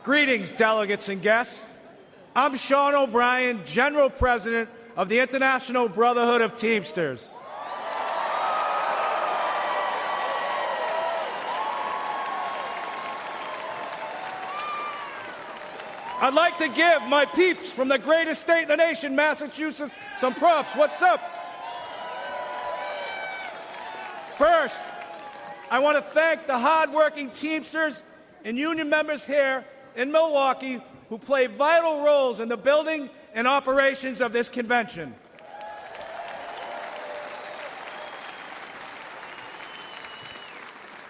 Greetings, delegates and guests. I'm Sean O'Brien, General President of the International Brotherhood of Teamsters. I'd like to give my peeps from the greatest state in the nation, Massachusetts, some props. What's up? First, I want to thank the hardworking Teamsters and union members here in Milwaukee who play vital roles in the building and operations of this convention.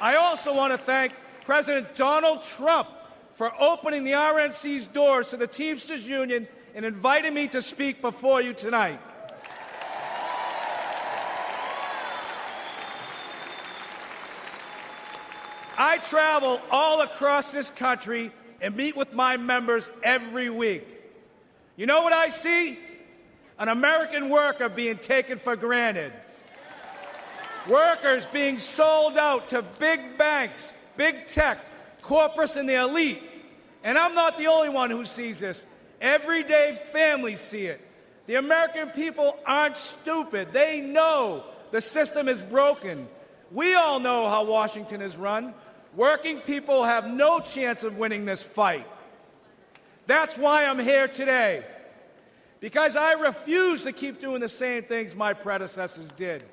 I also want to thank President Donald Trump for opening the RNC's doors to the Teamsters Union and inviting me to speak before you tonight. I travel all across this country and meet with my members every week. You know what I see? An American worker being taken for granted. Workers being sold out to big banks, big tech, corporates, and the elite. And I'm not the only one who sees this. Everyday families see it. The American people aren't stupid. They know the system is broken. We all know how Washington is run. Working people have no chance of winning this fight. That's why I'm here today. Because I refuse to keep doing the same things my predecessors did.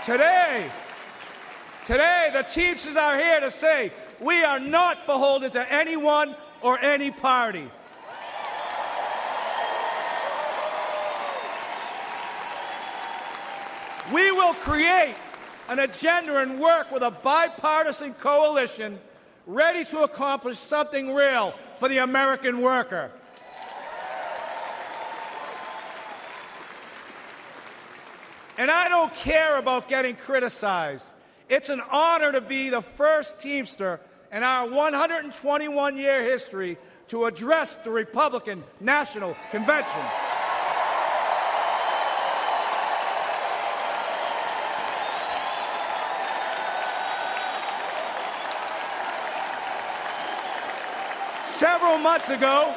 Today, the Teamsters are here to say we are not beholden to anyone or any party. We will create an agenda and work with a bipartisan coalition ready to accomplish something real for the American worker. And I don't care about getting criticized. It's an honor to be the first Teamster in our 121-year history to address the Republican National Convention. Several months ago,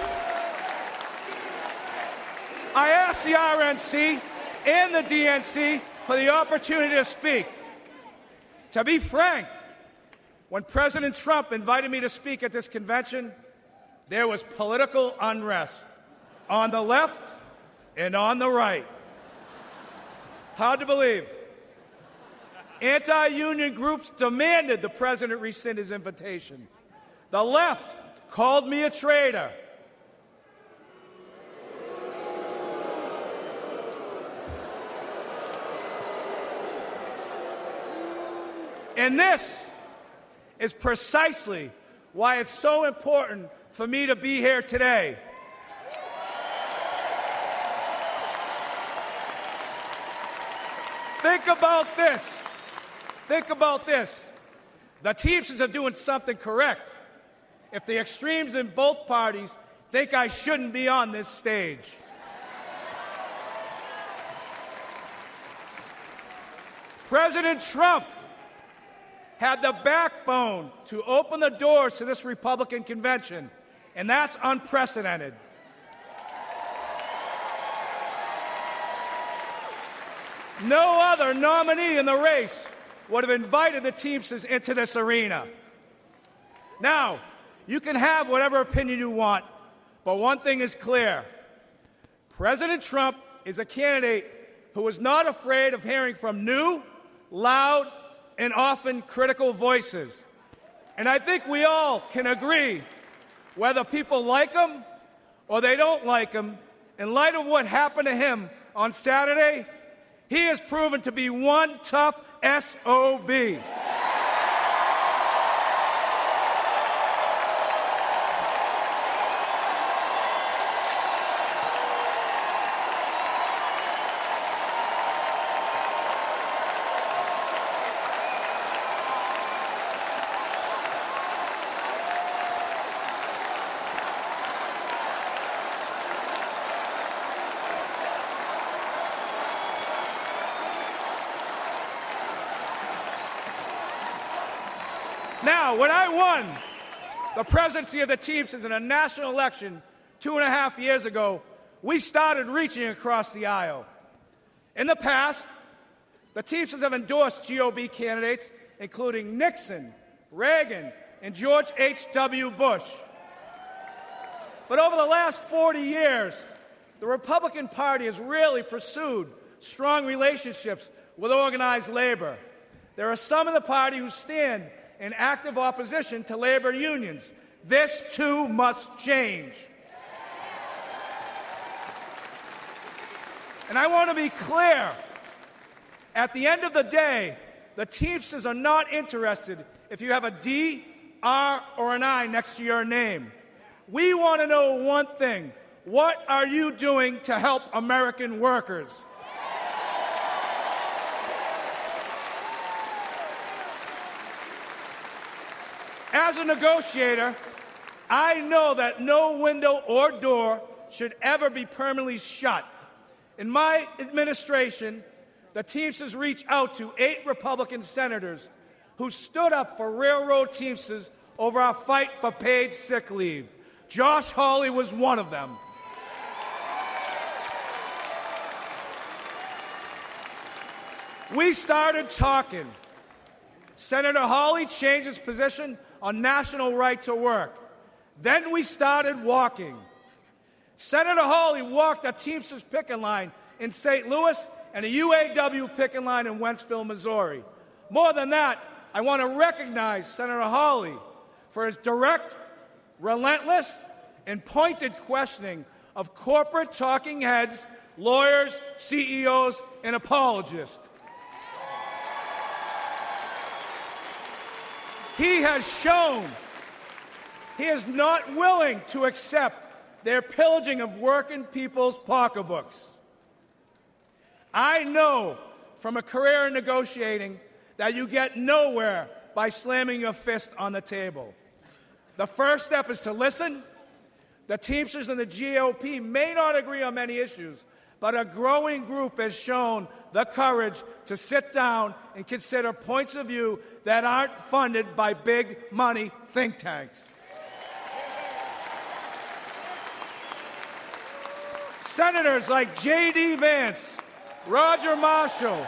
I asked the RNC and the DNC for the opportunity to speak. To be frank, when President Trump invited me to speak at this convention, there was political unrest on the left and on the right. Hard to believe. Anti-union groups demanded the president rescind his invitation. The left called me a traitor. And this is precisely why it's so important for me to be here today. Think about this. Think about this. The Teamsters are doing something correct. If the extremes in both parties think I shouldn't be on this stage. President Trump had the backbone to open the doors to this Republican convention, and that's unprecedented. No other nominee in the race would have invited the Teamsters into this arena. Now, you can have whatever opinion you want, but one thing is clear. President Trump is a candidate who is not afraid of hearing from new, loud, and often critical voices. And I think we all can agree, whether people like him or they don't like him, in light of what happened to him on Saturday, he has proven to be one tough SOB. Now, when I won the presidency of the Teamsters in a national election 2.5 years ago, we started reaching across the aisle. In the past, the Teamsters have endorsed GOP candidates, including Nixon, Reagan, and George H.W. Bush. But over the last 40 years, the Republican Party has really pursued strong relationships with organized labor. There are some in the party who stand in active opposition to labor unions. This, too, must change. And I want to be clear. At the end of the day, the Teamsters are not interested if you have a D, R, or an I next to your name. We want to know one thing. What are you doing to help American workers? As a negotiator, I know that no window or door should ever be permanently shut. In my administration, the Teamsters reached out to 8 Republican senators who stood up for railroad Teamsters over our fight for paid sick leave. Josh Hawley was one of them. We started talking. Senator Hawley changed his position on national right to work. Then we started walking. Senator Hawley walked a Teamsters picket line in St. Louis and a UAW picket line in Wentzville, Missouri. More than that, I want to recognize Senator Hawley for his direct, relentless, and pointed questioning of corporate talking heads, lawyers, CEOs, and apologists. He has shown he is not willing to accept their pillaging of working people's pocketbooks. I know from a career in negotiating that you get nowhere by slamming your fist on the table. The first step is to listen. The Teamsters and the GOP may not agree on many issues, but a growing group has shown the courage to sit down and consider points of view that aren't funded by big money think tanks. Senators like J.D. Vance, Roger Marshall,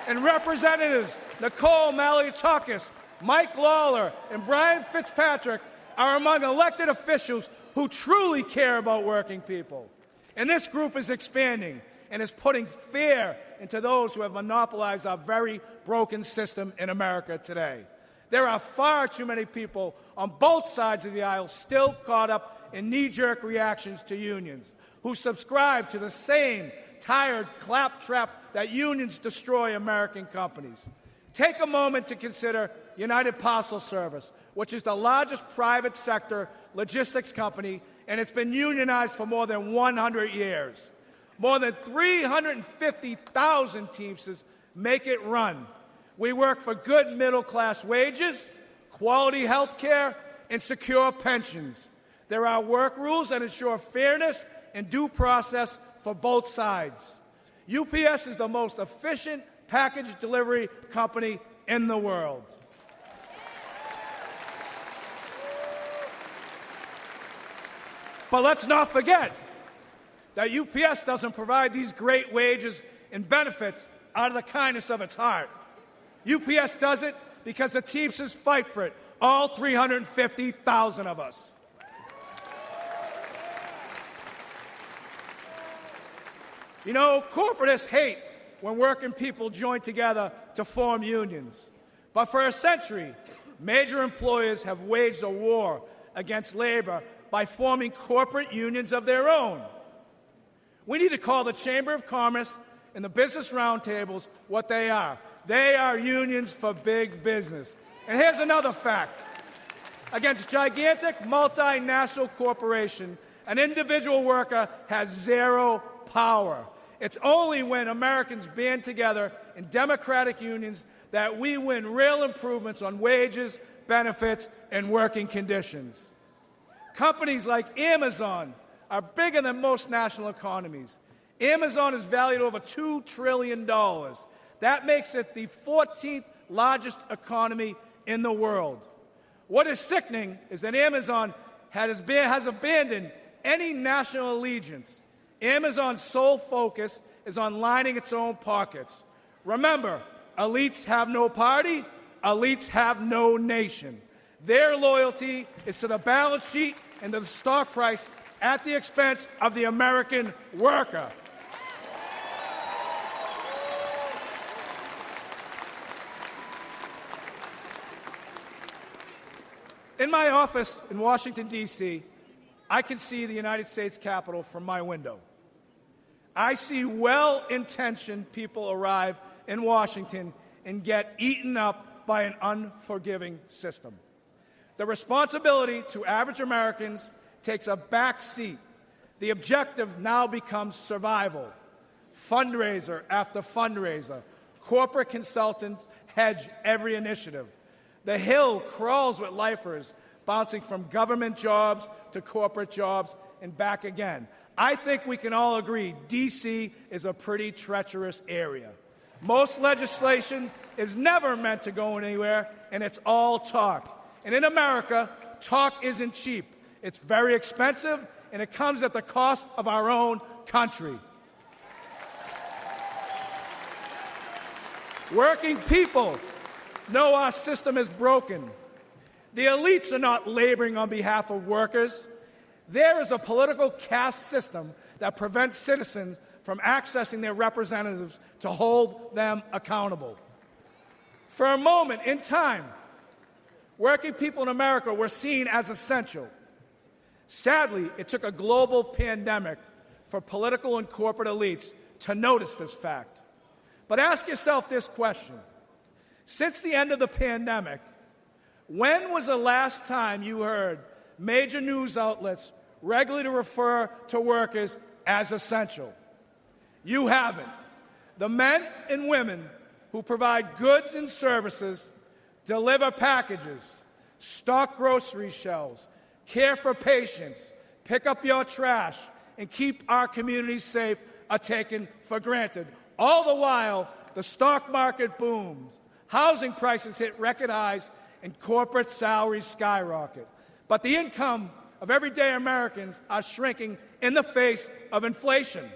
and Representatives Nicole Malliotakis, Mike Lawler, and Brian Fitzpatrick are among elected officials who truly care about working people. And this group is expanding and is putting fear into those who have monopolized our very broken system in America today. There are far too many people on both sides of the aisle still caught up in knee-jerk reactions to unions, who subscribe to the same tired claptrap that unions destroy American companies. Take a moment to consider United Parcel Service, which is the largest private sector logistics company, and it's been unionized for more than 100 years. More than 350,000 Teamsters make it run. We work for good middle-class wages, quality health care, and secure pensions. There are work rules that ensure fairness and due process for both sides. UPS is the most efficient package delivery company in the world. But let's not forget that UPS doesn't provide these great wages and benefits out of the kindness of its heart. UPS does it because the Teamsters fight for it, all 350,000 of us. You know, corporatists hate when working people join together to form unions. But for a century, major employers have waged a war against labor by forming corporate unions of their own. We need to call the Chamber of Commerce and the business roundtables what they are. They are unions for big business. And here's another fact. Against gigantic multinational corporation, an individual worker has zero power. It's only when Americans band together in democratic unions that we win real improvements on wages, benefits, and working conditions. Companies like Amazon are bigger than most national economies. Amazon is valued over $2 trillion. That makes it the 14th largest economy in the world. What is sickening is that Amazon has abandoned any national allegiance. Amazon's sole focus is on lining its own pockets. Remember, elites have no party, elites have no nation. Their loyalty is to the balance sheet and to the stock price at the expense of the American worker. In my office in Washington, D.C., I can see the United States Capitol from my window. I see well-intentioned people arrive in Washington and get eaten up by an unforgiving system. The responsibility to average Americans takes a back seat. The objective now becomes survival. Fundraiser after fundraiser, corporate consultants hedge every initiative. The Hill crawls with lifers, bouncing from government jobs to corporate jobs and back again. I think we can all agree D.C. is a pretty treacherous area. Most legislation is never meant to go anywhere, and it's all talk. And in America, talk isn't cheap. It's very expensive, and it comes at the cost of our own country. Working people know our system is broken. The elites are not laboring on behalf of workers. There is a political caste system that prevents citizens from accessing their representatives to hold them accountable. For a moment in time, working people in America were seen as essential. Sadly, it took a global pandemic for political and corporate elites to notice this fact. But ask yourself this question. Since the end of the pandemic, when was the last time you heard major news outlets regularly refer to workers as essential? You haven't. The men and women who provide goods and services, deliver packages, stock grocery shelves, care for patients, pick up your trash, and keep our communities safe are taken for granted. All the while, the stock market booms, housing prices hit record highs, and corporate salaries skyrocket. But the income of everyday Americans are shrinking in the face of inflation.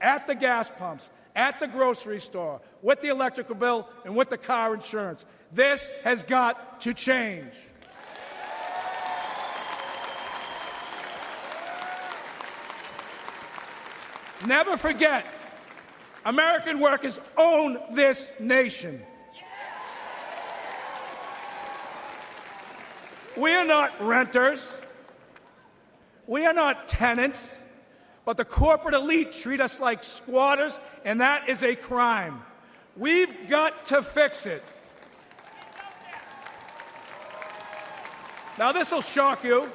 At the gas pumps, at the grocery store, with the electrical bill, and with the car insurance. This has got to change. Never forget, American workers own this nation. We are not renters. We are not tenants. But the corporate elite treat us like squatters, and that is a crime. We've got to fix it. Now, this will shock you.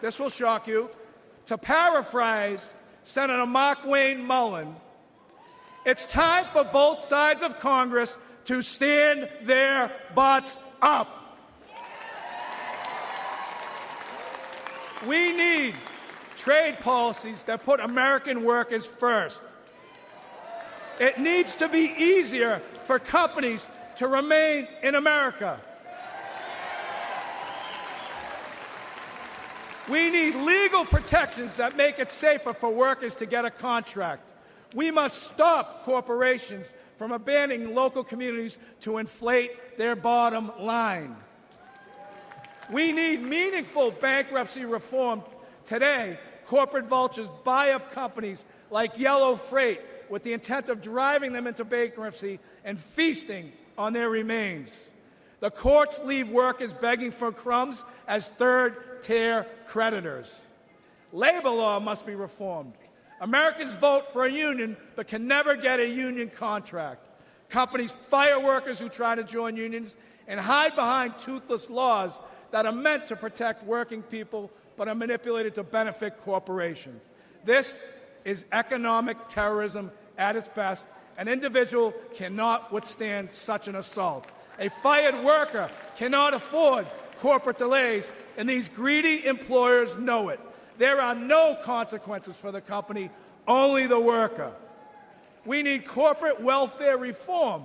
This will shock you. To paraphrase Senator Mark Wayne Mullen, it's time for both sides of Congress to stand their butts up. We need trade policies that put American workers first. It needs to be easier for companies to remain in America. We need legal protections that make it safer for workers to get a contract. We must stop corporations from abandoning local communities to inflate their bottom line. We need meaningful bankruptcy reform. Today, corporate vultures buy up companies like Yellow Freight with the intent of driving them into bankruptcy and feasting on their remains. The courts leave workers begging for crumbs as third-tier creditors. Labor law must be reformed. Americans vote for a union but can never get a union contract. Companies fire workers who try to join unions and hide behind toothless laws that are meant to protect working people but are manipulated to benefit corporations. This is economic terrorism at its best. An individual cannot withstand such an assault. A fired worker cannot afford corporate delays, and these greedy employers know it. There are no consequences for the company, only the worker. We need corporate welfare reform.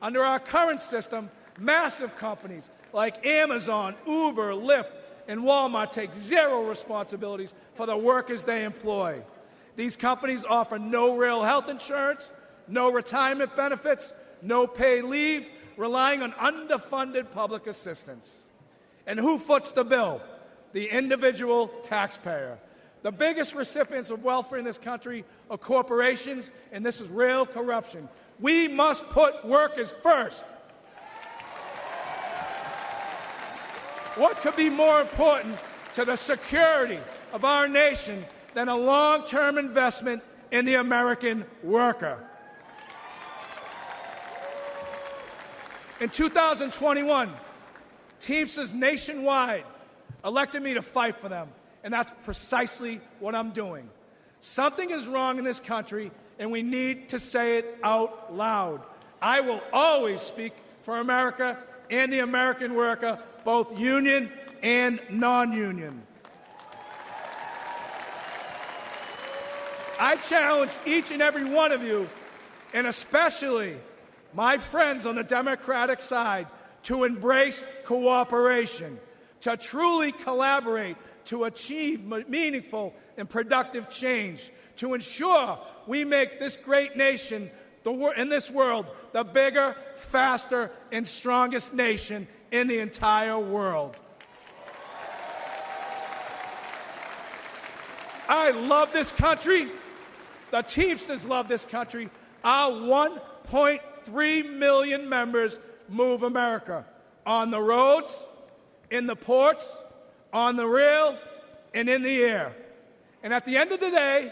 Under our current system, massive companies like Amazon, Uber, Lyft, and Walmart take zero responsibilities for the workers they employ. These companies offer no real health insurance, no retirement benefits, no paid leave, relying on underfunded public assistance. And who foots the bill? The individual taxpayer. The biggest recipients of welfare in this country are corporations, and this is real corruption. We must put workers first. What could be more important to the security of our nation than a long-term investment in the American worker? In 2021, Teamsters nationwide elected me to fight for them, and that's precisely what I'm doing. Something is wrong in this country, and we need to say it out loud. I will always speak for America and the American worker, both union and non-union. I challenge each and every one of you, and especially my friends on the Democratic side, to embrace cooperation, to truly collaborate, to achieve meaningful and productive change, to ensure we make this great nation in this world the bigger, faster, and strongest nation in the entire world. I love this country. The Teamsters love this country. Our 1.3 million members move America on the roads, in the ports, on the rail, and in the air. And at the end of the day,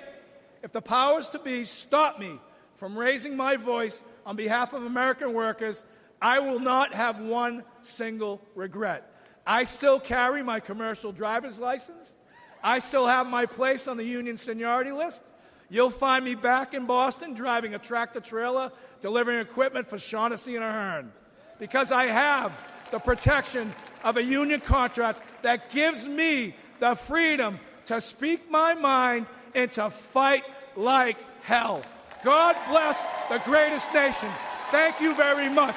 if the powers to be stop me from raising my voice on behalf of American workers, I will not have one single regret. I still carry my commercial driver's license. I still have my place on the union seniority list. You'll find me back in Boston driving a tractor-trailer, delivering equipment for Shaughnessy and Ahern, because I have the protection of a union contract that gives me the freedom to speak my mind and to fight like hell. God bless the greatest nation. Thank you very much.